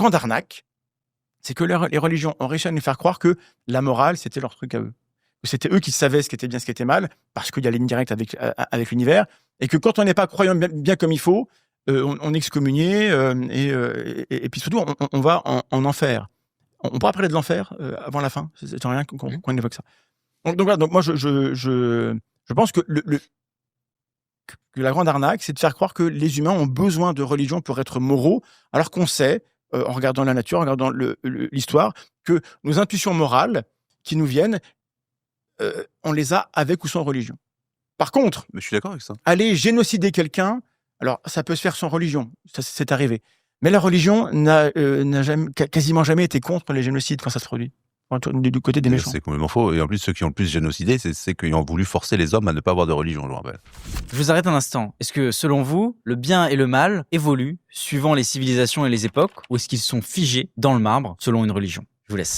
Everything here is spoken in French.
grande arnaque, c'est que les religions ont réussi à nous faire croire que la morale, c'était leur truc à eux. Que c'était eux qui savaient ce qui était bien, ce qui était mal, parce qu'il y a ligne directe avec l'univers, et que quand on n'est pas croyant bien comme il faut, on est excommunié, et puis surtout, on va en enfer. On pourra parler de l'enfer avant la fin, c'est rien qu'on évoque ça. Donc voilà, donc moi je pense que que la grande arnaque, c'est de faire croire que les humains ont besoin de religion pour être moraux, alors qu'on sait, en regardant la nature, en regardant l'histoire, que nos intuitions morales qui nous viennent, on les a avec ou sans religion. Par contre, Mais je suis d'accord avec ça. aller génocider quelqu'un, alors ça peut se faire sans religion, ça c'est arrivé. Mais la religion n'a quasiment jamais été contre les génocides quand ça se produit, du côté des Déjà, méchants. c'est complètement faux. Et en plus, ceux qui ont le plus génocidé, c'est ceux qui ont voulu forcer les hommes à ne pas avoir de religion, je vous rappelle. Je vous arrête un instant. Est-ce que, selon vous, le bien et le mal évoluent suivant les civilisations et les époques, ou est-ce qu'ils sont figés dans le marbre selon une religion? Je vous laisse.